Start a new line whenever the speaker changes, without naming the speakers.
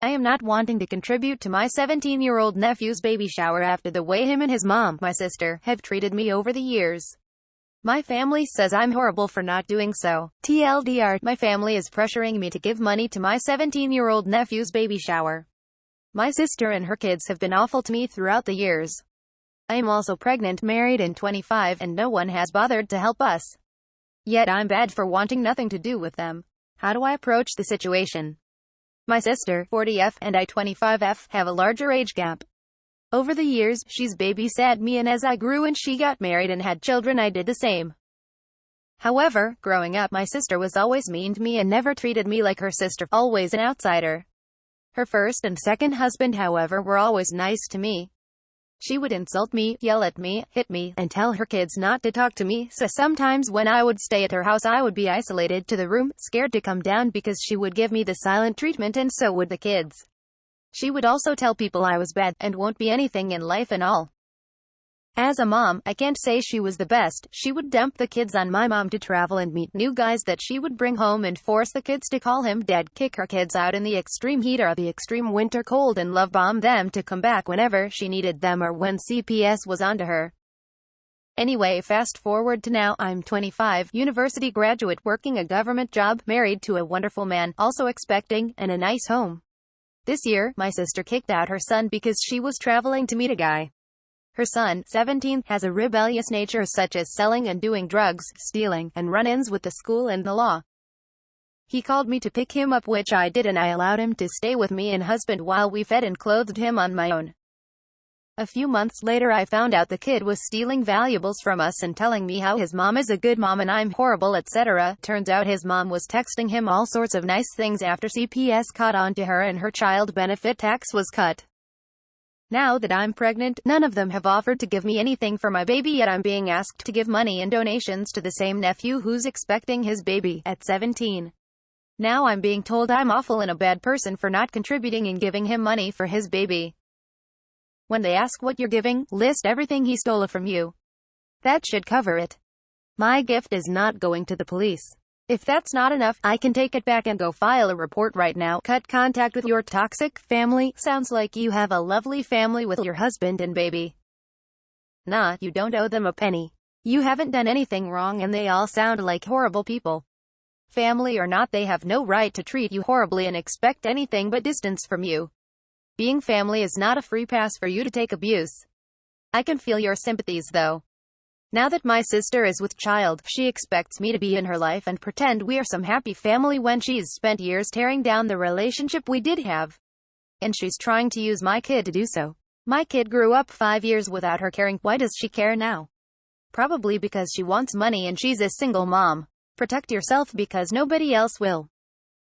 I am not wanting to contribute to my 17-year-old nephew's baby shower after the way him and his mom, my sister, have treated me over the years. My family says I'm horrible for not doing so. TLDR, my family is pressuring me to give money to my 17-year-old nephew's baby shower. My sister and her kids have been awful to me throughout the years. I am also pregnant, married and 25, and no one has bothered to help us. Yet I'm bad for wanting nothing to do with them. How do I approach the situation? My sister, 40F, and I, 25F, have a larger age gap. Over the years, she's babysat me, and as I grew and she got married and had children, I did the same. However, growing up, my sister was always mean to me and never treated me like her sister, always an outsider. Her first and second husband, however, were always nice to me. She would insult me, yell at me, hit me, and tell her kids not to talk to me, so sometimes when I would stay at her house I would be isolated to the room, scared to come down because she would give me the silent treatment, and so would the kids. She would also tell people I was bad, and won't be anything in life and all. As a mom, I can't say she was the best. She would dump the kids on my mom to travel and meet new guys that she would bring home and force the kids to call him dad, kick her kids out in the extreme heat or the extreme winter cold, and love bomb them to come back whenever she needed them or when CPS was onto her. Anyway, fast forward to now, I'm 25, university graduate, working a government job, married to a wonderful man, also expecting, and a nice home. This year, my sister kicked out her son because she was traveling to meet a guy. Her son, 17, has a rebellious nature such as selling and doing drugs, stealing, and run-ins with the school and the law. He called me to pick him up, which I did, and I allowed him to stay with me and husband while we fed and clothed him on my own. A few months later I found out the kid was stealing valuables from us and telling me how his mom is a good mom and I'm horrible, etc. Turns out his mom was texting him all sorts of nice things after CPS caught on to her and her child benefit tax was cut. Now that I'm pregnant, none of them have offered to give me anything for my baby, yet I'm being asked to give money and donations to the same nephew who's expecting his baby at 17. Now I'm being told I'm awful and a bad person for not contributing and giving him money for his baby. When they ask what you're giving, list everything he stole from you. That should cover it. My gift is not going to the police. If that's not enough, I can take it back and go file a report right now. Cut contact with your toxic family. Sounds like you have a lovely family with your husband and baby. Nah, you don't owe them a penny. You haven't done anything wrong and they all sound like horrible people. Family or not, they have no right to treat you horribly and expect anything but distance from you. Being family is not a free pass for you to take abuse. I can feel your sympathies though. Now that my sister is with child, she expects me to be in her life and pretend we are some happy family when she's spent years tearing down the relationship we did have. And she's trying to use my kid to do so. My kid grew up 5 years without her caring. Why does she care now? Probably because she wants money and she's a single mom. Protect yourself because nobody else will.